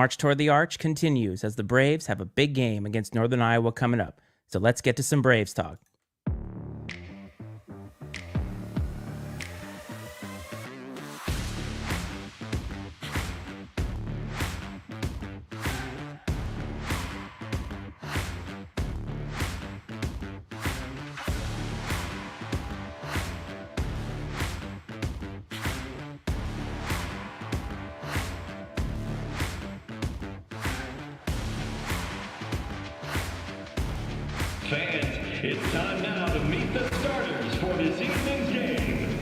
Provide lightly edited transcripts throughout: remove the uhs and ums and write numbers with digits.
march toward the arch continues as the Braves have a big game against Northern Iowa coming up. So let's get to some Braves talk. Fans, it's time now to meet the starters for this evening's game.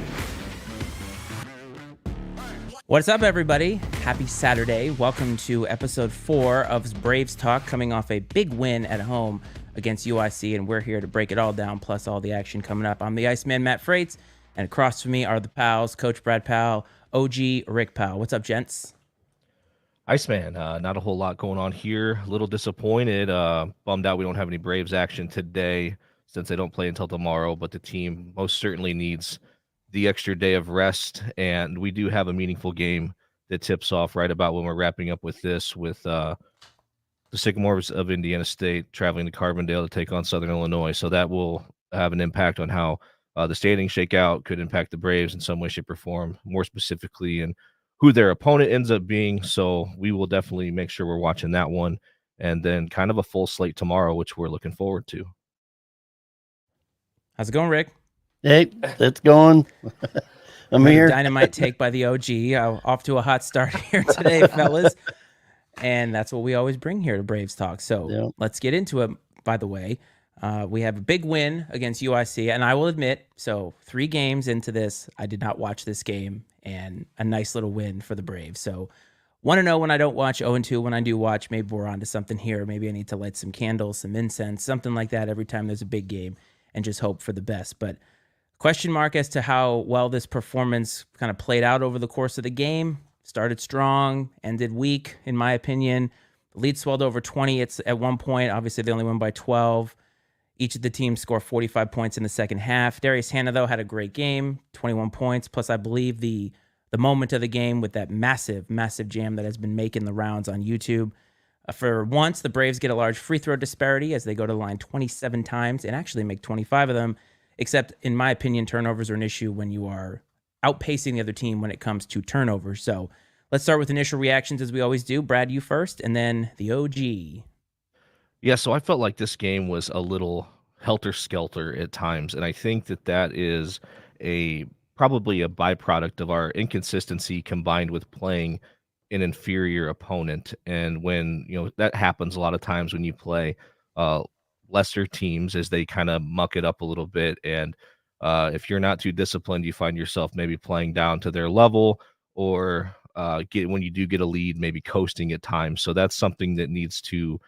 What's up, everybody? Happy Saturday. Welcome to episode 4 of Braves Talk, coming off a big win at home against UIC, and we're here to break it all down, plus all the action coming up. I'm the Iceman, Matt Freites, and across from me are the pals, Coach Brad Powell, OG Rick Powell. What's up, gents? Iceman, not a whole lot going on here. A little disappointed. Bummed out we don't have any Braves action today since they don't play until tomorrow, but the team most certainly needs the extra day of rest, and we do have a meaningful game that tips off right about when we're wrapping up with this, with the Sycamores of Indiana State traveling to Carbondale to take on Southern Illinois. So that will have an impact on how the standings shake out, could impact the Braves in some way, shape, or form, more specifically, and who their opponent ends up being. So we will definitely make sure we're watching that one, and then kind of a full slate tomorrow, which we're looking forward to. How's it going, Rick? Hey, it's going. I'm here. Dynamite take by the OG. Off to a hot start here today, fellas. And that's what we always bring here to Braves Talk. So Let's get into it. By the way, we have a big win against UIC, and I will admit, so 3 games into this, I did not watch this game, and a nice little win for the Braves. So 1-0 when I don't watch, 0-2 when I do watch. Maybe we're onto something here. Maybe I need to light some candles, some incense, something like that every time there's a big game, and just hope for the best. But question mark as to how well this performance kind of played out over the course of the game. Started strong, ended weak, in my opinion. The lead swelled over 20 at one point. Obviously, they only won by 12. Each of the teams scored 45 points in the second half. Darius Hannah, though, had a great game, 21 points. Plus, I believe the moment of the game with that massive jam that has been making the rounds on YouTube. For once, the Braves get a large free throw disparity as they go to the line 27 times and actually make 25 of them. Except, in my opinion, turnovers are an issue when you are outpacing the other team when it comes to turnovers. So let's start with initial reactions as we always do. Brad, you first, and then the OG. Yeah, so I felt like this game was a little helter-skelter at times, and I think that is probably a byproduct of our inconsistency combined with playing an inferior opponent. And when that happens a lot of times when you play lesser teams, as they kind of muck it up a little bit, and if you're not too disciplined, you find yourself maybe playing down to their level, or when you do get a lead, maybe coasting at times. So that's something that needs to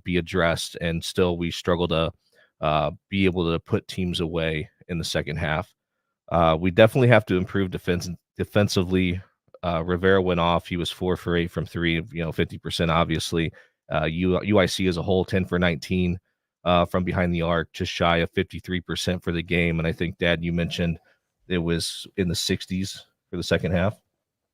be addressed, and still we struggle to be able to put teams away in the second half. We definitely have to improve defensively. Rivera went off. He was 4 for 8 from 3, 50% obviously. UIC as a whole, 10 for 19 from behind the arc, just shy of 53% for the game. And I think, Dad, you mentioned it was in the 60s for the second half.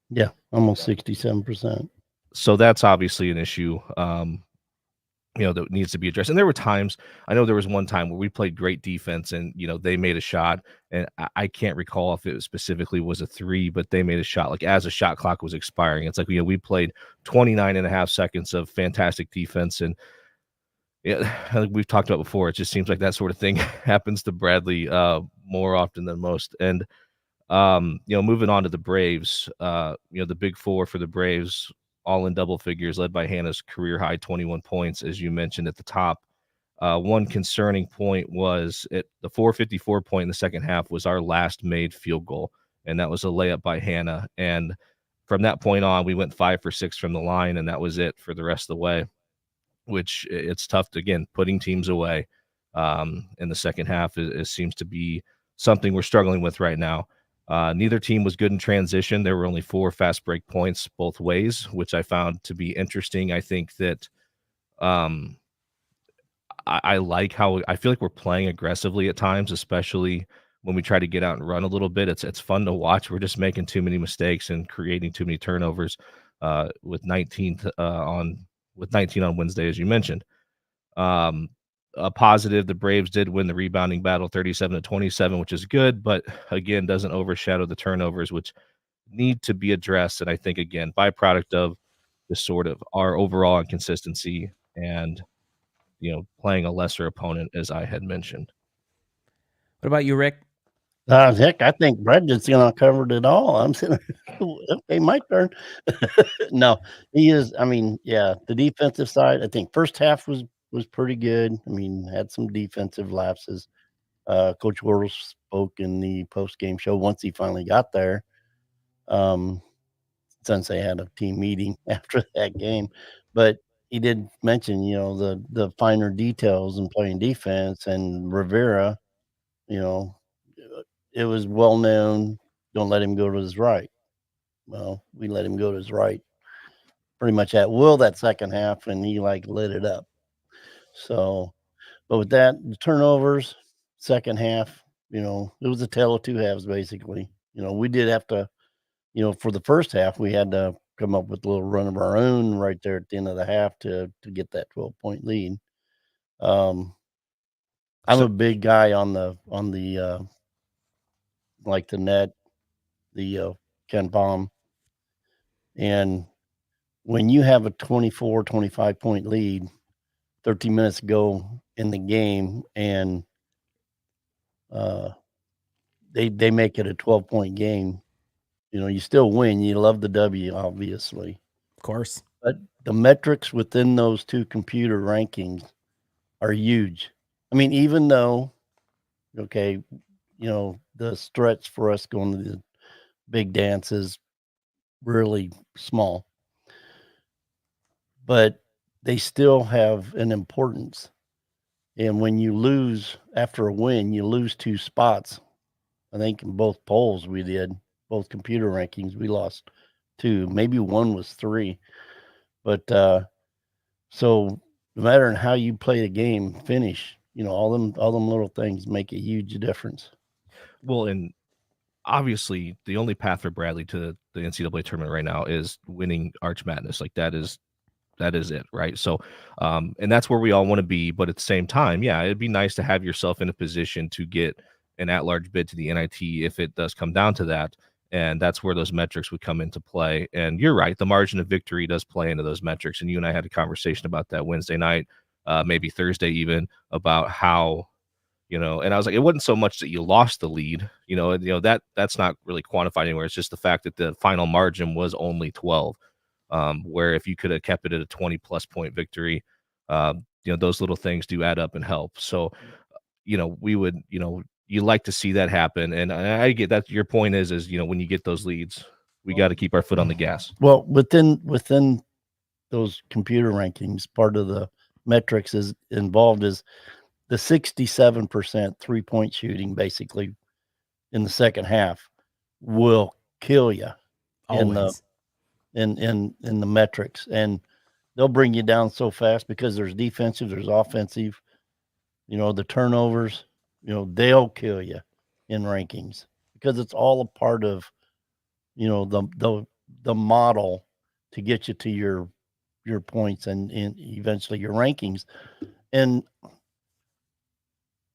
Yeah, almost 67%. So that's obviously an issue that needs to be addressed. And there were times, I know there was one time where we played great defense and, they made a shot, and I can't recall if it specifically was a 3, but they made a shot like as a shot clock was expiring. It's like, we played 29 and a half seconds of fantastic defense. And like we've talked about before, it just seems like that sort of thing happens to Bradley more often than most. And, moving on to the Braves, the big 4 for the Braves, all in double figures, led by Hannah's career high 21 points, as you mentioned at the top. One concerning point was at the 4:54 point in the second half was our last made field goal, and that was a layup by Hannah. And from that point on, we went 5 for 6 from the line, and that was it for the rest of the way, which it's tough to, again, putting teams away in the second half. It seems to be something we're struggling with right now. Neither team was good in transition. There were only 4 fast break points both ways, which I found to be interesting. I think that I like how I feel like we're playing aggressively at times, especially when we try to get out and run a little bit. It's fun to watch. We're just making too many mistakes and creating too many turnovers. with 19 on Wednesday, as you mentioned. A positive, the Braves did win the rebounding battle 37-27, which is good, but again, doesn't overshadow the turnovers, which need to be addressed. And I think, again, byproduct of the sort of our overall inconsistency and, playing a lesser opponent, as I had mentioned. What about you, Rick? Heck, I think Brendan's gonna covered it all. I'm sitting okay, my turn. No, he is. I mean, yeah, the defensive side, I think first half was pretty good. I mean, had some defensive lapses. Coach Wardle spoke in the post game show once he finally got there. Since they had a team meeting after that game, but he did mention, the finer details in playing defense and Rivera, you know, it was well known, don't let him go to his right. Well, we let him go to his right pretty much at will that second half, and he lit it up. So, but with that, the turnovers, second half, it was a tale of two halves basically. We did have to, for the first half, we had to come up with a little run of our own right there at the end of the half to get that 12-point lead. I'm a big guy on the like the net, the Ken Palm. And when you have a 24, 25 point lead, 13 minutes to go in the game, and they make it a 12-point game, you still win. You love the W, obviously. Of course. But the metrics within those two computer rankings are huge. I mean, even though, okay, the stretch for us going to the big dance is really small, but they still have an importance. And when you lose after a win, you lose 2 spots. I think in both polls we did, both computer rankings, we lost 2, maybe one was 3. But so no matter how you play the game, finish, all them little things make a huge difference. Well, and obviously the only path for Bradley to the NCAA tournament right now is winning Arch Madness. Like that is it, right? So, and that's where we all want to be. But at the same time, yeah, it'd be nice to have yourself in a position to get an at-large bid to the NIT if it does come down to that. And that's where those metrics would come into play. And you're right, the margin of victory does play into those metrics. And you and I had a conversation about that Wednesday night, maybe Thursday even, about how, and I was like, it wasn't so much that you lost the lead, that's not really quantified anywhere. It's just the fact that the final margin was only 12. Where if you could have kept it at a 20+ point victory, those little things do add up and help. So, we would, you like to see that happen. And I get that. Your point is, when you get those leads, we got to keep our foot on the gas. Well, within those computer rankings, part of the metrics is involved is the 67% 3-point shooting, basically in the second half, will kill you Always. in the metrics, and they'll bring you down so fast because there's defensive, there's offensive, the turnovers, they'll kill you in rankings because it's all a part of, the model to get you to your points and eventually your rankings. And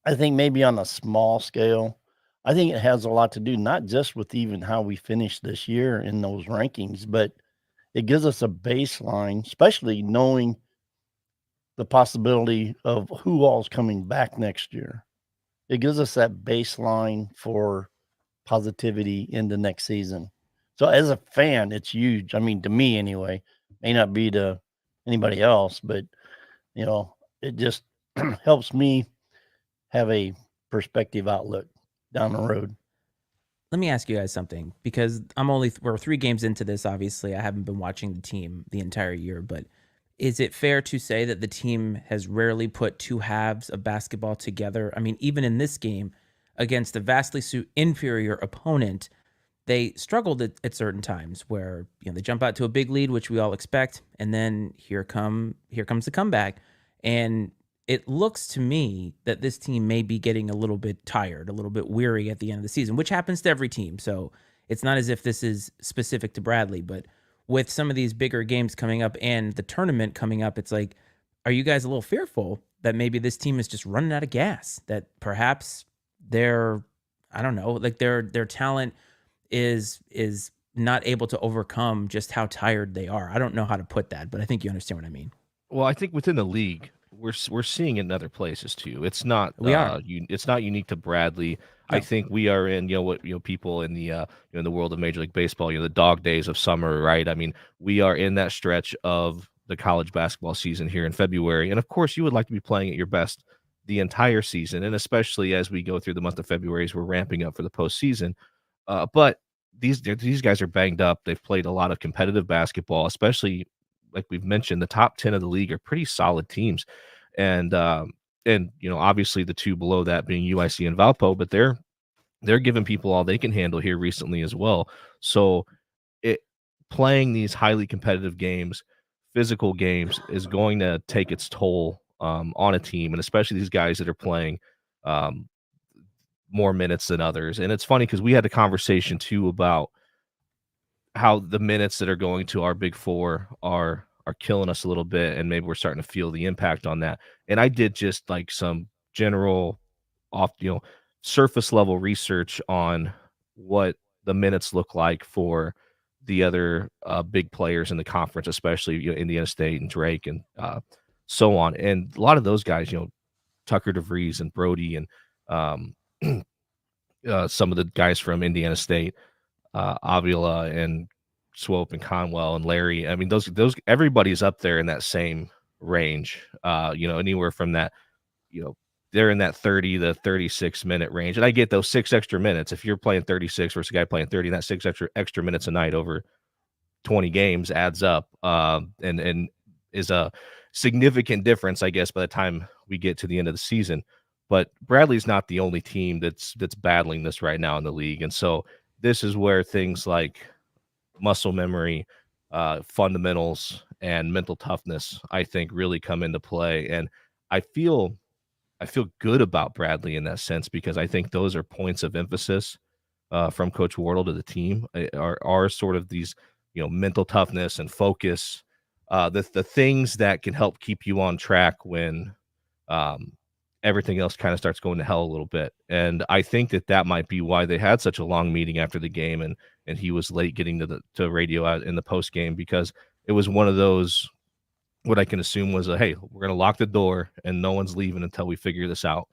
I think maybe on a small scale, I think it has a lot to do, not just with even how we finish this year in those rankings, but it gives us a baseline, especially knowing the possibility of who all's coming back next year. It gives us that baseline for positivity into next season. So as a fan, it's huge. I mean, to me anyway, may not be to anybody else, but it just helps me have a perspective outlook down the road. Let me ask you guys something, because we're 3 games into this. Obviously, I haven't been watching the team the entire year, but is it fair to say that the team has rarely put 2 halves of basketball together? I mean, even in this game against a vastly inferior opponent, they struggled at certain times where, they jump out to a big lead, which we all expect, and then here comes the comeback. And it looks to me that this team may be getting a little bit tired, a little bit weary at the end of the season, which happens to every team. So it's not as if this is specific to Bradley, but with some of these bigger games coming up and the tournament coming up, it's like, are you guys a little fearful that maybe this team is just running out of gas? That perhaps their, I don't know, like their talent is not able to overcome just how tired they are. I don't know how to put that, but I think you understand what I mean. Well, I think within the league, we're seeing it in other places too. It's not We are. it's not unique to Bradley. I No. think we are in, what, people in the in the world of Major League Baseball, the dog days of summer, right? I mean, we are in that stretch of the college basketball season here in February, and of course, you would like to be playing at your best the entire season, and especially as we go through the month of February, as we're ramping up for the postseason. But these guys are banged up. They've played a lot of competitive basketball, especially like we've mentioned. The top 10 of the league are pretty solid teams, and obviously the two below that being UIC and Valpo, but they're giving people all they can handle here recently as well. So it playing these highly competitive games, physical games, is going to take its toll on a team, and especially these guys that are playing um, more minutes than others. And it's funny because we had a conversation too about how the minutes that are going to our big four are killing us a little bit, and maybe we're starting to feel the impact on that. And I did just like some general off, surface level research on what the minutes look like for the other big players in the conference, especially Indiana State and Drake and so on. And a lot of those guys, Tucker DeVries and Brody and some of the guys from Indiana State, Avila and Swope and Conwell and Larry. I mean, those everybody's up there in that same range. Anywhere from that, they're in that 30 to 36-minute range. And I get those 6 extra minutes. If you're playing 36 versus a guy playing 30, and that 6 extra minutes a night over 20 games adds up, and is a significant difference, I guess, by the time we get to the end of the season. But Bradley's not the only team that's battling this right now in the league. And so this is where things like muscle memory, fundamentals, and mental toughness, I think, really come into play. And I feel good about Bradley in that sense, because I think those are points of emphasis from Coach Wardle to the team, are sort of these, mental toughness and focus, the things that can help keep you on track when everything else kind of starts going to hell a little bit. And I think that might be why they had such a long meeting after the game, and he was late getting to radio out in the post game, because it was one of those, what I can assume was hey, we're going to lock the door and no one's leaving until we figure this out.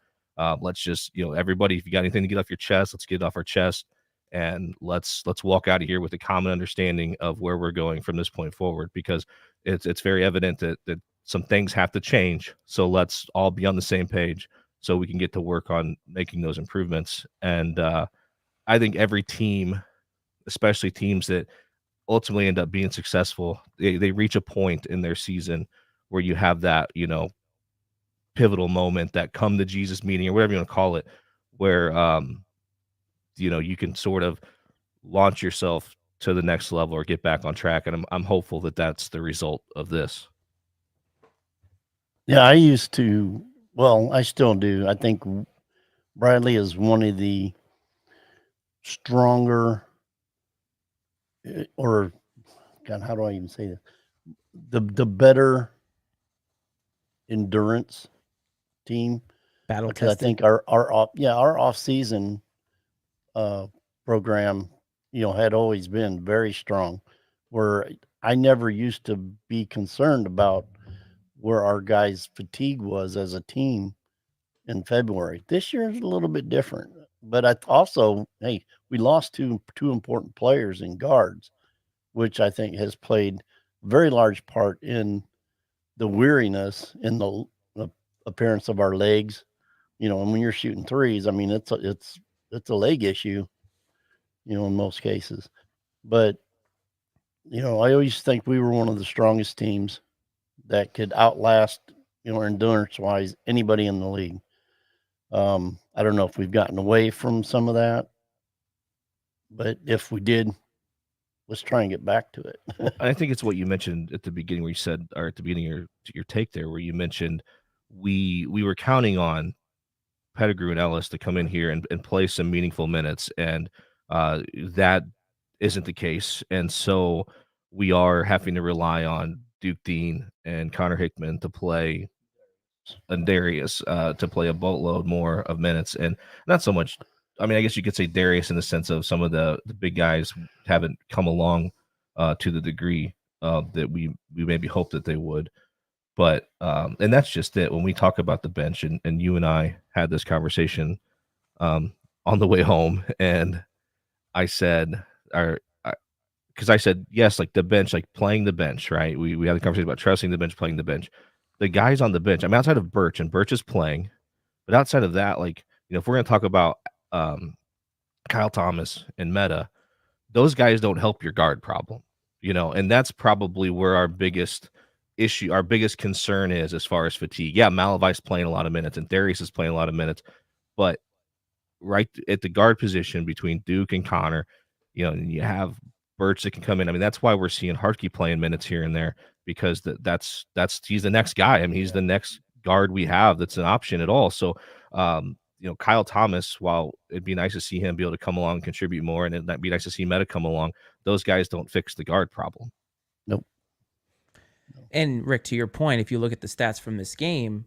Let's just, everybody, if you got anything to get off your chest, let's get it off our chest, and let's walk out of here with a common understanding of where we're going from this point forward, because it's very evident that some things have to change. So let's all be on the same page so we can get to work on making those improvements. And I think every team, especially teams that ultimately end up being successful, they reach a point in their season where you have that, pivotal moment, that come to Jesus meeting, or whatever you want to call it, where, you can sort of launch yourself to the next level or get back on track. And I'm hopeful that that's the result of this. Yeah, I used to. Well, I still do. I think Bradley is one of the stronger, or God, how do I even say this? The better endurance team. Battle because tested. I think our off season program, had always been very strong. Where I never used to be concerned about where our guys' fatigue was as a team in February. This year is a little bit different, but I also, we lost two important players in guards, which I think has played a very large part in the weariness in the appearance of our legs. And when you're shooting threes, I mean, it's a leg issue, in most cases. But I always think we were one of the strongest teams that could outlast, endurance wise, anybody in the league. I don't know if we've gotten away from some of that, but if we did, let's try and get back to it. I think it's what you mentioned at the beginning, where you said, or at the beginning of your take there, where you mentioned we were counting on Pettigrew and Ellis to come in here and play some meaningful minutes, and that isn't the case. And so we are having to rely on Duke Dean and Connor Hickman to play, and Darius to play a boatload more of minutes, and not so much. I mean, I guess you could say Darius in the sense of some of the big guys haven't come along to the degree that we maybe hoped that they would. But and that's just it. When we talk about the bench, and you and I had this conversation on the way home, and I said, because I said yes, like the bench, like playing the bench, right? We had a conversation about trusting the bench, playing the bench. The guys on the bench, I'm outside of Birch, and Birch is playing, but outside of that, like, if we're going to talk about Kyle Thomas and Meta, those guys don't help your guard problem, and that's probably where our biggest issue, our biggest concern is as far as fatigue. Yeah, Malavai's playing a lot of minutes, and Darius is playing a lot of minutes, but right at the guard position between Duke and Connor, and you have Birch that can come in. I mean, that's why we're seeing Hartke playing minutes here and there, because that's he's the next guy. I mean, he's the next guard we have that's an option at all. So, Kyle Thomas, while it'd be nice to see him be able to come along and contribute more, and it'd be nice to see Meta come along, those guys don't fix the guard problem. Nope. And Rick, to your point, if you look at the stats from this game,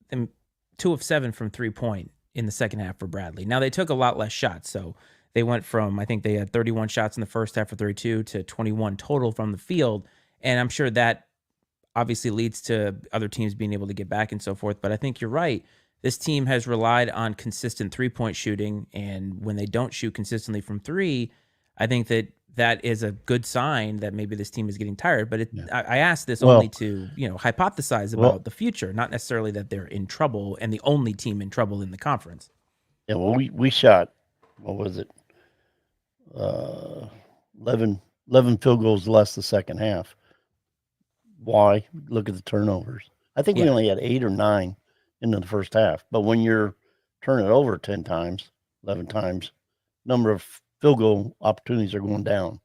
then 2 of 7 from 3-point in the second half for Bradley. Now they took a lot less shots, so they went from, I think they had 31 shots in the first half for 32 to 21 total from the field, and I'm sure that obviously leads to other teams being able to get back and so forth. But I think you're right. This team has relied on consistent 3-point shooting, and when they don't shoot consistently from 3, I think that is a good sign that maybe this team is getting tired. But I asked this only to hypothesize about the future, not necessarily that they're in trouble and the only team in trouble in the conference. Yeah, well, we shot, what was it, 11 field goals less the second half. Why? Look at the turnovers. I think we only had 8 or 9 into the first half. But when you're turning it over 10 times, 11 times, number of field goal opportunities are going down.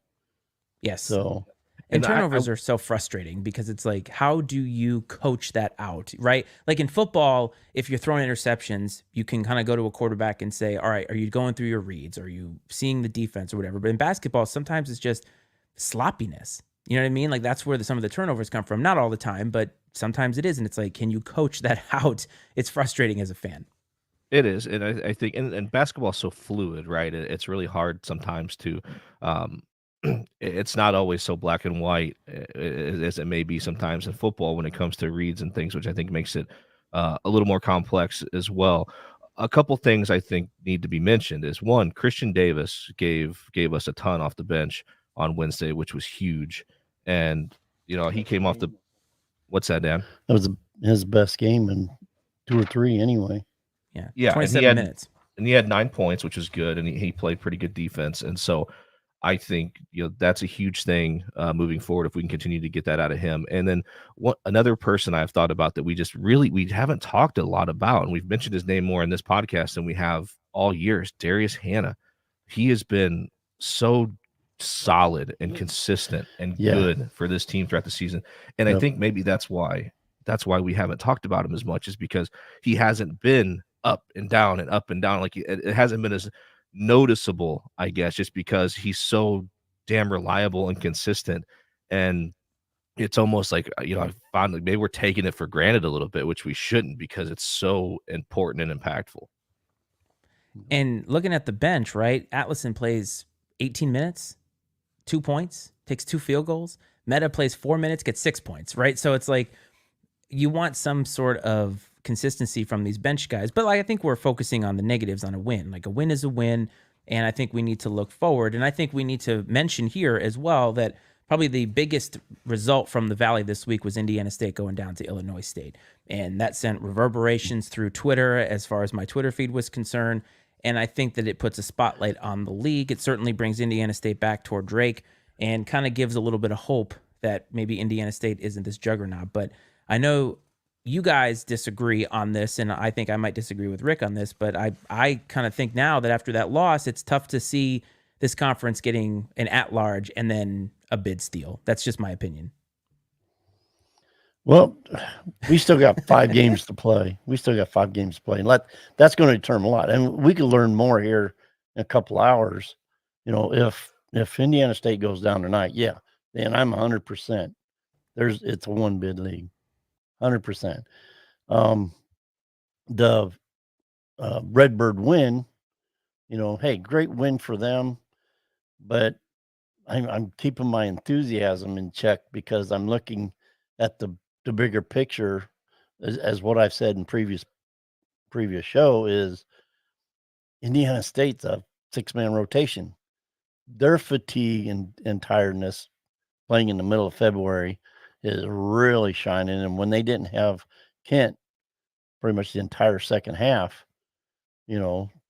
Yes. So, and turnovers are so frustrating, because it's like, how do you coach that out, right? Like in football, if you're throwing interceptions, you can kind of go to a quarterback and say, all right, are you going through your reads? Are you seeing the defense or whatever? But in basketball, sometimes it's just sloppiness. You know what I mean? Like that's where some of the turnovers come from. Not all the time, but sometimes it is. And it's like, can you coach that out? It's frustrating as a fan. It is, and I think, and basketball is so fluid, right? It's really hard sometimes to, it's not always so black and white as it may be sometimes in football when it comes to reads and things, which I think makes it a little more complex as well. A couple things I think need to be mentioned is, one, Christian Davis gave us a ton off the bench on Wednesday, which was huge, and he came off the. What's that, Dan? That was his best game in 2 or 3 anyway. Yeah, 27 minutes. And he had 9 points, which is good, and he played pretty good defense. And so I think that's a huge thing moving forward if we can continue to get that out of him. And then another person I've thought about that we haven't talked a lot about, and we've mentioned his name more in this podcast than we have all year, is Darius Hannah. He has been so solid and consistent and good for this team throughout the season. And I think maybe that's why we haven't talked about him as much, is because he hasn't been up and down and up and down. Like it hasn't been as noticeable, I guess, just because he's so damn reliable and consistent. And it's almost like, I found like maybe we're taking it for granted a little bit, which we shouldn't, because it's so important and impactful. And looking at the bench, right? Atlason plays 18 minutes, 2 points, takes 2 field goals. Meta plays 4 minutes, gets 6 points, right? So it's like, you want some sort of consistency from these bench guys. But I think we're focusing on the negatives on a win. Like a win is a win, and I think we need to look forward. And I think we need to mention here as well that probably the biggest result from the Valley this week was Indiana State going down to Illinois State. And that sent reverberations through Twitter as far as my Twitter feed was concerned. And I think that it puts a spotlight on the league. It certainly brings Indiana State back toward Drake and kind of gives a little bit of hope that maybe Indiana State isn't this juggernaut. But I know you guys disagree on this, and I think I might disagree with Rick on this, but I kind of think now that after that loss, it's tough to see this conference getting an at-large and then a bid steal. That's just my opinion. Well, we still got 5 games to play. And that's going to determine a lot. And we could learn more here in a couple hours. If Indiana State goes down tonight, then I'm 100%. It's a one bid league, 100%. The Redbird win, hey, great win for them, but I'm keeping my enthusiasm in check because I'm looking at the bigger picture, as what I've said in previous show is Indiana State's a 6-man rotation. Their fatigue and tiredness playing in the middle of February is really shining. And when they didn't have Kent pretty much the entire second half,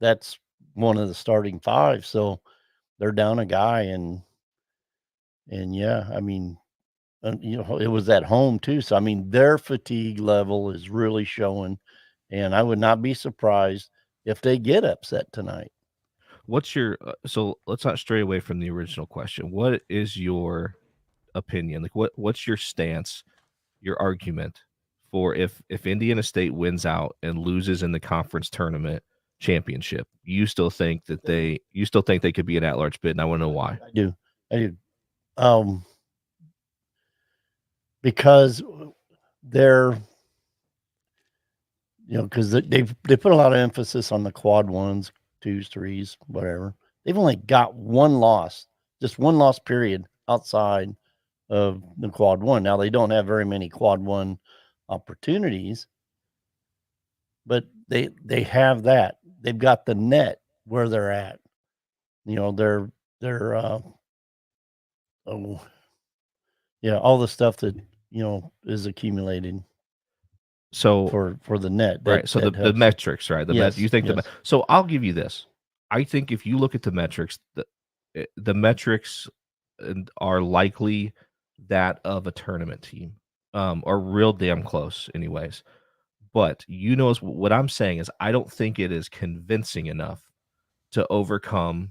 that's one of the starting five. So they're down a guy, and yeah, I mean, it was at home too. So I mean, their fatigue level is really showing, and I would not be surprised if they get upset tonight. What's your so let's not stray away from the original question. What is your opinion? Like what's your stance, your argument for if Indiana State wins out and loses in the conference tournament championship, you still think they could be an at-large bid, and I want to know why. I do. Because they're because they put a lot of emphasis on the quad 1s, 2s, 3s, whatever. They've only got one loss, just one loss period outside of the quad 1. Now they don't have very many quad 1 opportunities, but they have that. They've got the net where they're at. They're all the stuff that is accumulated. So for the net, right? So the metrics, right? You think yes. So I'll give you this. I think if you look at the metrics, the metrics are likely that of a tournament team, or real damn close, anyways. But what I'm saying is, I don't think it is convincing enough to overcome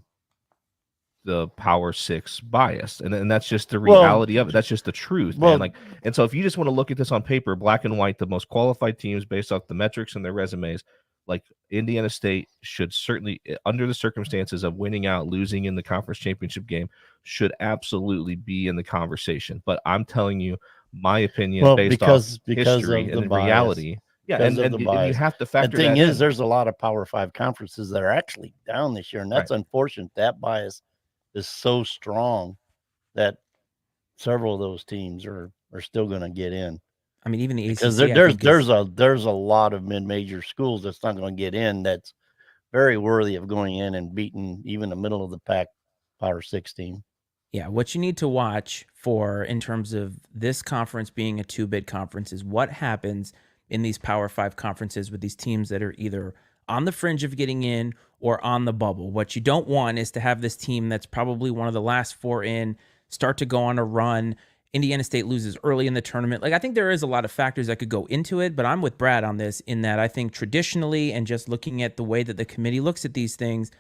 the Power 6 bias, and that's just the reality of it. That's just the truth, man. And so if you just want to look at this on paper, black and white, the most qualified teams based off the metrics and their resumes, like Indiana State should certainly, under the circumstances of winning out, losing in the conference championship game, should absolutely be in the conversation. But I'm telling you, my opinion is based off history and reality. Yeah, and you have to factor that in. The thing is, there's a lot of Power 5 conferences that are actually down this year, and that's unfortunate. That bias is so strong that several of those teams are still going to get in. I mean, even the ACC, because there's a lot of mid-major schools that's not going to get in. That's very worthy of going in and beating even the middle of the pack Power 6 team. Yeah, what you need to watch for in terms of this conference being a 2-bid conference is what happens in these Power 5 conferences with these teams that are either on the fringe of getting in or on the bubble. What you don't want is to have this team that's probably one of the last 4 in start to go on a run. Indiana State loses early in the tournament. Like, I think there is a lot of factors that could go into it, but I'm with Brad on this in that I think traditionally, and just looking at the way that the committee looks at these things,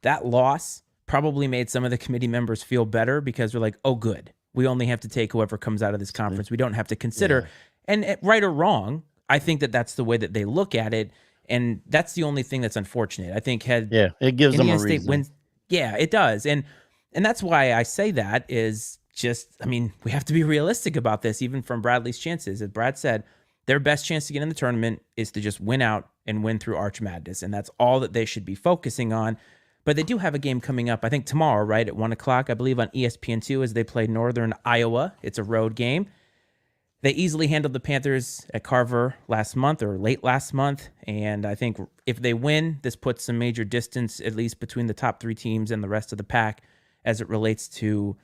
that loss probably made some of the committee members feel better because they're like, oh, good. We only have to take whoever comes out of this conference. We don't have to consider. Yeah. And right or wrong, I think that that's the way that they look at it. And that's the only thing that's unfortunate. I think it gives Indiana them a State reason. wins. Yeah, it does. And that's why I say that is just, I mean, we have to be realistic about this, even from Bradley's chances. As Brad said, their best chance to get in the tournament is to just win out and win through Arch Madness. And that's all that they should be focusing on. But they do have a game coming up, I think tomorrow, right, at 1 o'clock, I believe, on ESPN2 as they play Northern Iowa. It's a road game. They easily handled the Panthers at Carver last month or late last month. And I think if they win, this puts some major distance, at least between the top 3 teams and the rest of the pack as it relates to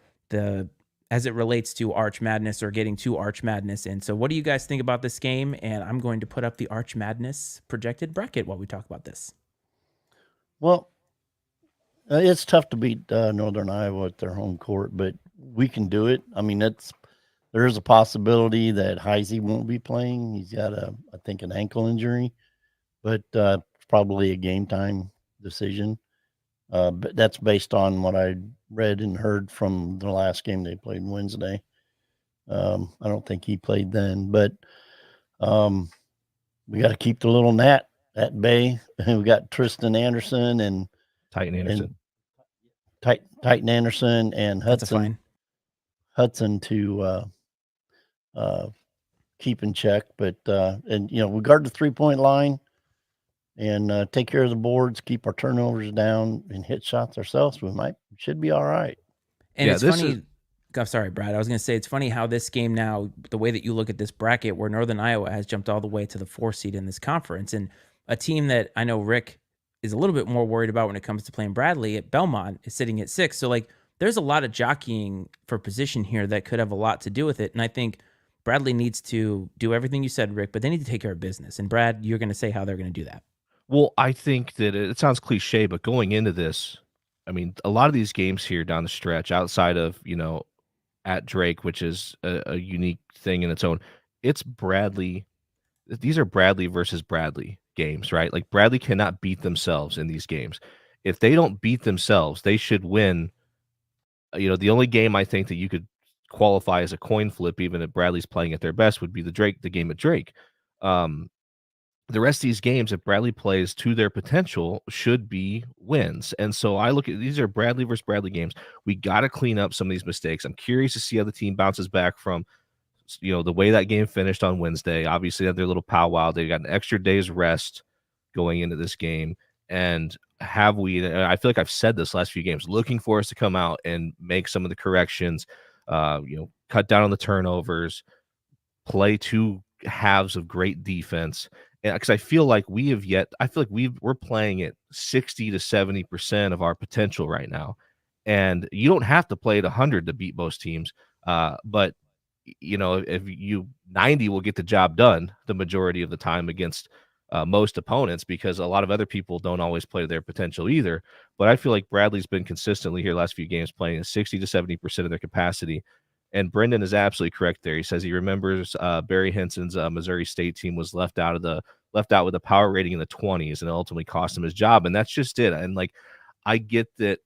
Arch Madness or getting to Arch Madness. And so what do you guys think about this game? And I'm going to put up the Arch Madness projected bracket while we talk about this. Well, it's tough to beat Northern Iowa at their home court, but we can do it. I mean, there is a possibility that Heisey won't be playing. He's got I think an ankle injury, but probably a game time decision. But that's based on what I read and heard from the last game they played Wednesday. I don't think he played then, but we got to keep the little gnat at bay. We got Tristan Anderson and Titan Anderson. Titan Anderson and Hudson. Hudson to keep in check. But and we guard the 3-point line and take care of the boards, keep our turnovers down, and hit shots ourselves. Should be all right. And it's funny. I'm sorry, Brad. I was going to say it's funny how this game now, the way that you look at this bracket, where Northern Iowa has jumped all the way to the 4 seed in this conference, and a team that I know Rick is a little bit more worried about when it comes to playing Bradley at Belmont is sitting at 6. So like, there's a lot of jockeying for position here that could have a lot to do with it. And I think Bradley needs to do everything you said, Rick, but they need to take care of business. And Brad, you're going to say how they're going to do that. Well, I think that it sounds cliche, but going into this, I mean, a lot of these games here down the stretch, outside of, at Drake, which is a unique thing in its own, it's Bradley. These are Bradley versus Bradley games, right? Like Bradley cannot beat themselves in these games. If they don't beat themselves, they should win. The only game I think that you could qualify as a coin flip, even if Bradley's playing at their best, would be the game at Drake. The rest of these games, if Bradley plays to their potential, should be wins. And so I look at these are Bradley versus Bradley games. We got to clean up some of these mistakes. I'm curious to see how the team bounces back from, the way that game finished on Wednesday. Obviously, they had their little powwow. They got an extra day's rest going into this game. And I feel like I've said this last few games, looking for us to come out and make some of the corrections, cut down on the turnovers, play 2 halves of great defense. Because I feel like we're playing at 60 to 70% of our potential right now. And you don't have to play at 100 to beat most teams. But if 90 will get the job done the majority of the time against most opponents, because a lot of other people don't always play to their potential either. But I feel like Bradley's been consistently here last few games playing at 60 to 70% of their capacity. And Brendan is absolutely correct there. He says he remembers Barry Henson's Missouri State team was left out with a power rating in the 20s, and it ultimately cost him his job. And that's just it. And like, I get that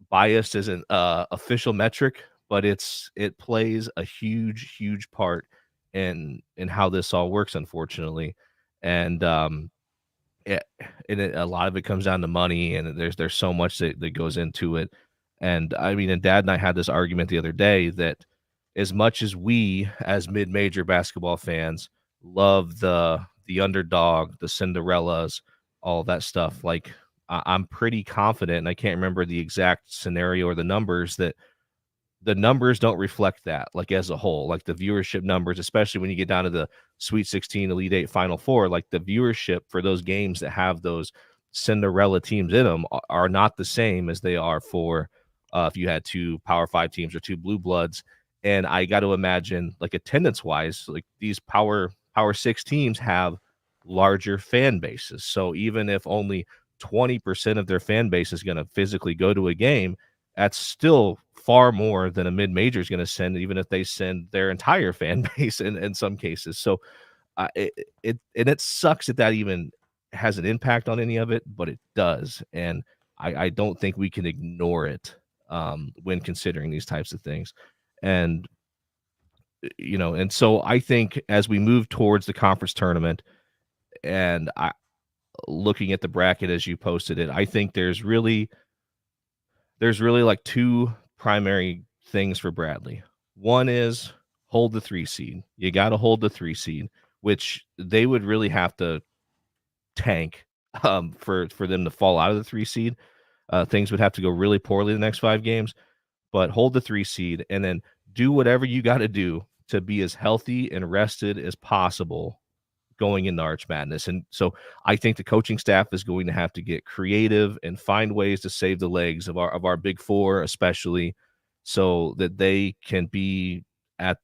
bias isn't official metric, but it plays a huge, huge part in how this all works, unfortunately. And a lot of it comes down to money, and there's so much that goes into it. And I mean, and Dad and I had this argument the other day that as much as we, as mid-major basketball fans, love the underdog, the Cinderellas, all that stuff, like I'm pretty confident, and I can't remember the exact scenario or the numbers, that the numbers don't reflect that, like as a whole, like the viewership numbers, especially when you get down to the Sweet 16, Elite 8, Final Four, like the viewership for those games that have those Cinderella teams in them are not the same as they are for if you had 2 Power 5 teams or 2 blue bloods. And I got to imagine, like attendance wise, like these Power 6 teams have larger fan bases. So even if only 20% of their fan base is going to physically go to a game, that's still far more than a mid-major is going to send, even if they send their entire fan base in some cases. So it sucks that even has an impact on any of it, but it does. And I don't think we can ignore it when considering these types of things. And and so I think as we move towards the conference tournament, and looking at the bracket as you posted it, I think there's really like 2 primary things for Bradley. One is hold the 3 seed. You got to hold the 3 seed, which they would really have to tank for them to fall out of the 3 seed. Things would have to go really poorly the next 5 games, but hold the 3 seed and then do whatever you got to do to be as healthy and rested as possible going into Arch Madness. And so I think the coaching staff is going to have to get creative and find ways to save the legs of our big 4, especially, so that they can be at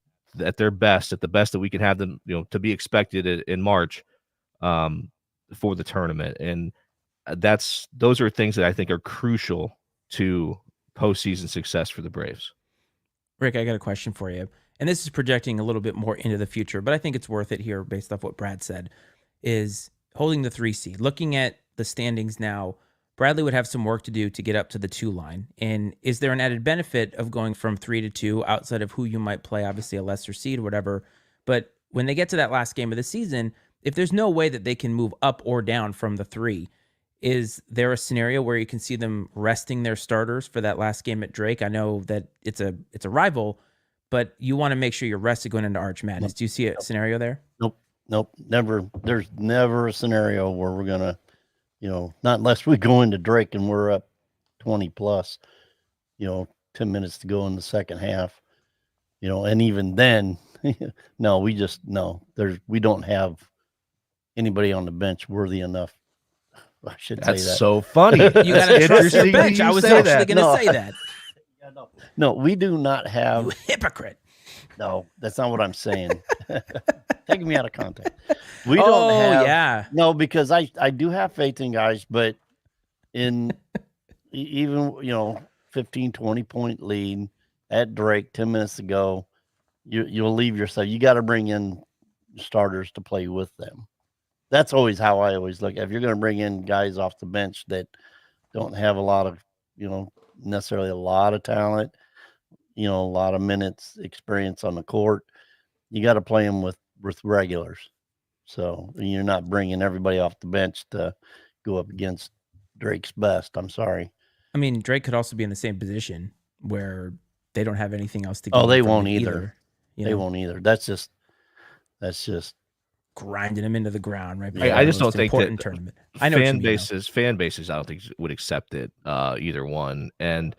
their best, at the best that we can have them, to be expected in March for the tournament. And those are things that I think are crucial to postseason success for the Braves. Rick, I got a question for you. And this is projecting a little bit more into the future, but I think it's worth it here based off what Brad said, is holding the 3 seed. Looking at the standings now, Bradley would have some work to do to get up to the 2 line. And is there an added benefit of going from 3 to 2 outside of who you might play, obviously a lesser seed, whatever? But when they get to that last game of the season, if there's no way that they can move up or down from the 3, is there a scenario where you can see them resting their starters for that last game at Drake? I know that it's a rival, but you want to make sure you're rested going into Arch Madness. Do you see a scenario there? Nope. Never. There's never a scenario where we're gonna, not unless we go into Drake and we're up 20 plus, 10 minutes to go in the second half, and even then, no, we don't have anybody on the bench worthy enough. I should That's say that. so funny. You got to trust your bench. I was actually going to say that. No, we do not have. You hypocrite. No, that's not what I'm saying. Taking me out of context. We don't have. Yeah. No, because I do have faith in guys, but in even 15, 20 point lead at Drake 10 minutes to go, you'll leave yourself. You got to bring in starters to play with them. That's always how I always look. If you're going to bring in guys off the bench that don't have a lot of, necessarily a lot of talent, a lot of minutes experience on the court, you got to play them with regulars. So you're not bringing everybody off the bench to go up against Drake's best. I'm sorry. I mean, Drake could also be in the same position where they don't have anything else to go. Oh, they won't either. They won't either. That's just grinding him into the ground, right? I just don't think that tournament. I know fan bases, I don't think would accept it, either one. And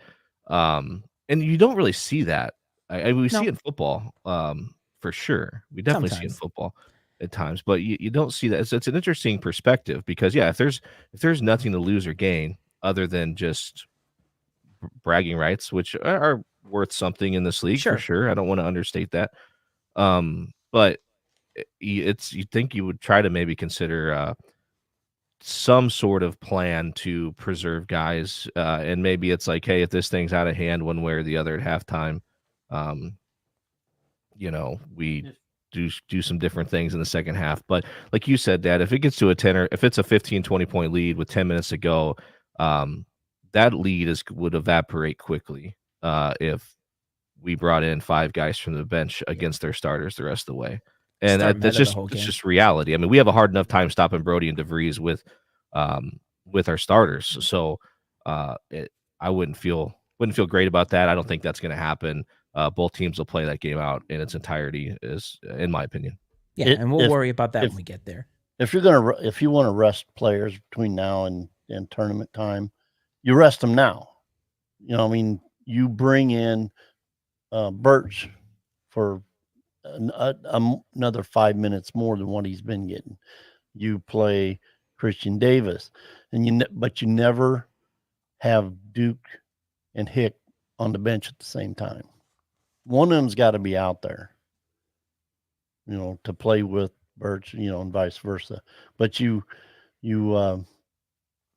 you don't really see that. We see it in football, for sure. We definitely see it in football at times, but you don't see that. It's an interesting perspective because if there's nothing to lose or gain other than just bragging rights, which are worth something in this league for sure. I don't want to understate that. But you think you would try to maybe consider some sort of plan to preserve guys, and maybe it's like, hey, if this thing's out of hand one way or the other at halftime, we do some different things in the second half. But like you said, Dad, if it gets to a 10 or if it's a 15-20 point lead with 10 minutes to go, that lead would evaporate quickly if we brought in 5 guys from the bench against their starters the rest of the way. And that's just reality. I mean, we have a hard enough time stopping Brody and DeVries with our starters. So I wouldn't feel great about that. I don't think that's going to happen. Both teams will play that game out in its entirety, in my opinion. Yeah, and we'll worry about that when we get there. If you want to rest players between now and tournament time, you rest them now. You bring in Birch for another 5 minutes more than what he's been getting. You play Christian Davis, but you never have Duke and Hick on the bench at the same time. One of them's got to be out there, to play with Birch, and vice versa. But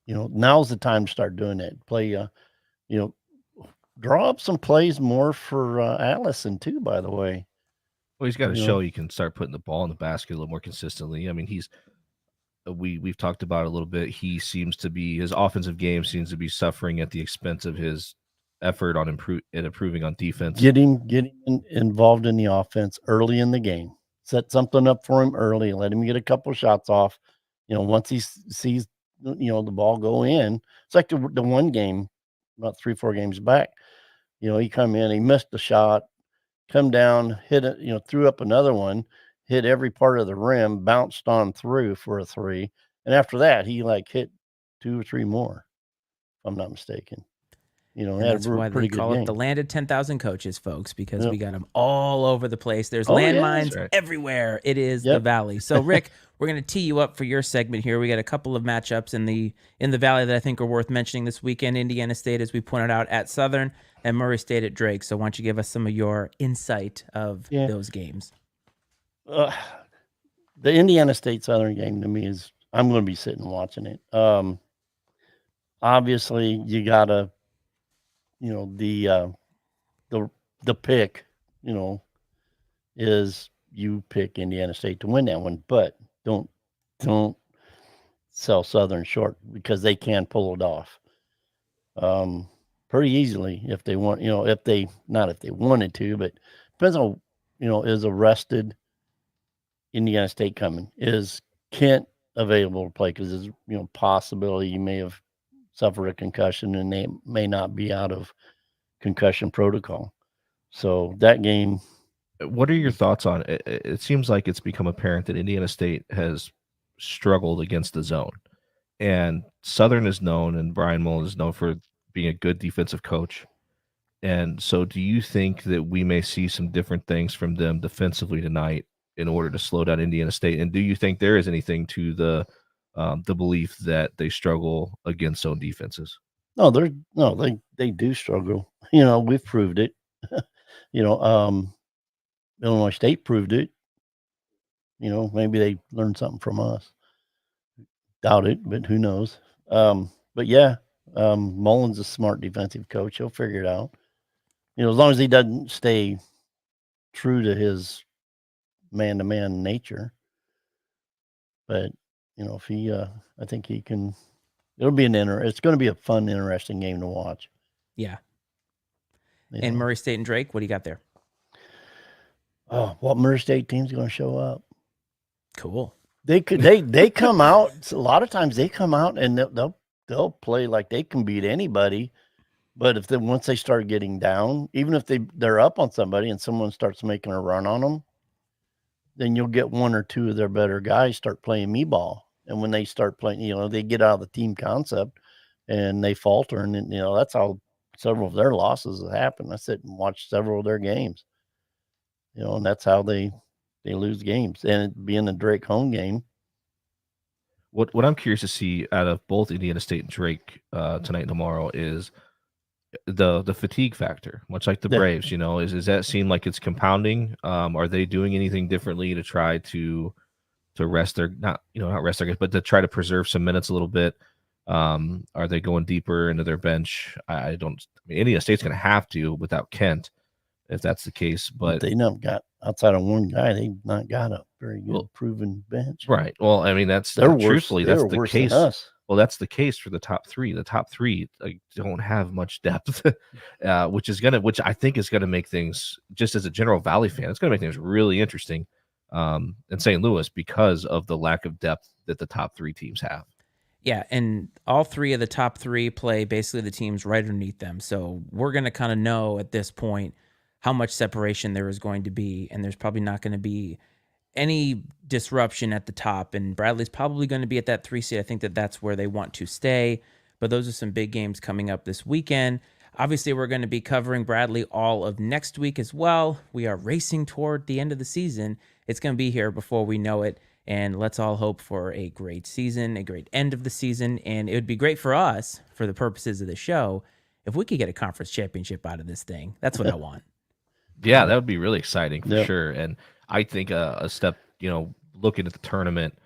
now's the time to start doing that. Play, draw up some plays more for Allison too, by the way. Well, he's got to show he can start putting the ball in the basket a little more consistently. I mean, we've talked about it a little bit. He seems to be, his offensive game seems to be suffering at the expense of his effort on improving on defense. Get him involved in the offense early in the game. Set something up for him early. Let him get a couple of shots off. Once he sees the ball go in, it's like the one game about 3-4 games back. He come in, he missed the shot, come down, hit it, threw up another one, hit every part of the rim, bounced on through for a 3. And after that, he hit 2 or 3 more, if I'm not mistaken. That's why they call it the land of 10,000 coaches, folks, because we got them all over the place. There's landmines everywhere. It is the Valley. So, Rick, we're going to tee you up for your segment here. We got a couple of matchups in the Valley that I think are worth mentioning this weekend. Indiana State, as we pointed out, at Southern, and Murray State at Drake. So why don't you give us some of your insight of those games? The Indiana State Southern game to me is, I'm going to be sitting watching it. Obviously, you got to, the pick, is you pick Indiana State to win that one, but don't sell Southern short because they can pull it off. Pretty easily if they want, if they wanted to, but depends on, is a rested Indiana State coming? Is Kent available to play? Because there's, possibility you may have suffered a concussion and they may not be out of concussion protocol. So that game, What are your thoughts on it? It seems like it's become apparent that Indiana State has struggled against the zone, and Southern is known, and Brian Mullen is known for being a good defensive coach. And so, do you think that we may see some different things from them defensively tonight in order to slow down Indiana State? And do you think there is anything to the belief that they struggle against zone defenses? No, they do struggle. You know, we've proved it. You know, Illinois State proved it. You know, maybe they learned something from us. Doubt it, but who knows? But yeah, Mullen's a smart defensive coach. He'll figure it out. You know, as long as he doesn't stay true to his man-to-man nature. But you know, if he, I think he can. It'll be it's going to be a fun, interesting game to watch. Yeah. And Murray State and Drake, what do you got there? Oh, what Murray State team's going to show up? Cool. They come out. A lot of times they come out and they'll play like they can beat anybody. But once they start getting down, even if they're up on somebody and someone starts making a run on them, then you'll get one or two of their better guys start playing me ball. And when they start playing, you know, they get out of the team concept and they falter. And, you know, that's how several of their losses have happened. I sit and watch several of their games, you know, and that's how they lose games. And it being a Drake home game. What I'm curious to see out of both Indiana State and Drake tonight and tomorrow is the fatigue factor, much like the Braves. You know, is that seem like it's compounding? Are they doing anything differently to try to rest their not rest their guys, but to try to preserve some minutes a little bit? Are they going deeper into their bench? I mean, Indiana State's going to have to without Kent, if that's the case. But they not got outside of one guy. They've not got a very good proven bench. Right. Well, I mean, that's truthfully that's the case. Well, that's the case for the top three. The top three don't have much depth, which I think is gonna make things, just as a general Valley fan, it's gonna make things really interesting in St. Louis because of the lack of depth that the top three teams have. Yeah, and all three of the top three play basically the teams right underneath them. So we're going to kind of know at this point how much separation there is going to be, and there's probably not going to be any disruption at the top. And Bradley's probably going to be at that 3 seed. I think that's where they want to stay. But those are some big games coming up this weekend. Obviously, we're going to be covering Bradley all of next week as well. We are racing toward the end of the season. It's going to be here before we know it. And let's all hope for a great season, a great end of the season. And it would be great for us, for the purposes of the show, if we could get a conference championship out of this thing. That's what I want. Yeah, that would be really exciting for sure. And I think a step, looking at the tournament,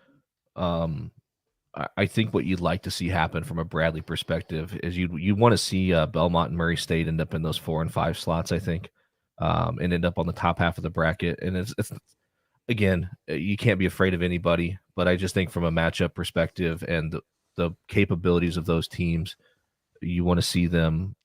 I think what you'd like to see happen from a Bradley perspective is you want to see Belmont and Murray State end up in those 4 and 5 slots, I think, and end up on the top half of the bracket. And it's again, you can't be afraid of anybody, but I just think from a matchup perspective and the capabilities of those teams, you want to see them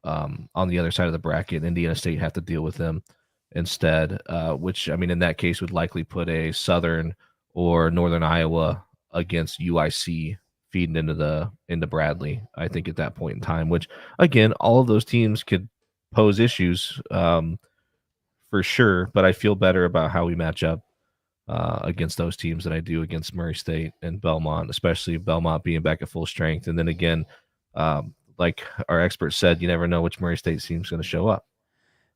on the other side of the bracket. Indiana State have to deal with them instead, which, I mean, in that case would likely put a Southern or Northern Iowa against UIC feeding into Bradley, I think, at that point in time, which, again, all of those teams could pose issues for sure, but I feel better about how we match up against those teams than I do against Murray State and Belmont, especially Belmont being back at full strength. And then again, like our expert said, you never know which Murray State team's going to show up.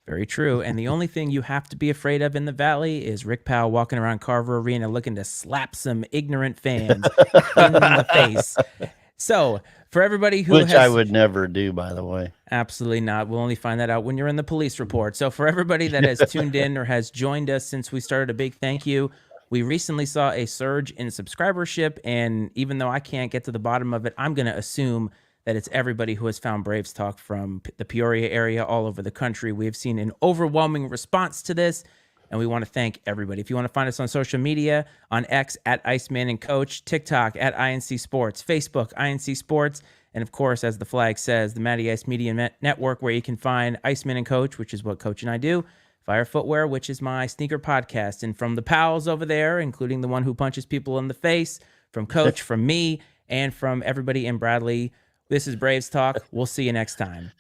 Very true. And the only thing you have to be afraid of in the Valley is Rick Powell walking around Carver Arena looking to slap some ignorant fans in the face. So for everybody which I would never do, by the way. Absolutely not. We'll only find that out when you're in the police report. So for everybody that has tuned in or has joined us since we started, a big thank you. We recently saw a surge in subscribership, and even though I can't get to the bottom of it, I'm going to assume that it's everybody who has found Braves Talk from the Peoria area all over the country. We have seen an overwhelming response to this, and we want to thank everybody. If you want to find us on social media, on X at Iceman and Coach, TikTok at INC Sports, Facebook, INC Sports, and of course, as the flag says, the Matty Ice Media Network, where you can find Iceman and Coach, which is what Coach and I do, Fire Footwear, which is my sneaker podcast. And from the pals over there, including the one who punches people in the face, from Coach, from me, and from everybody in Bradley, this is Braves Talk. We'll see you next time.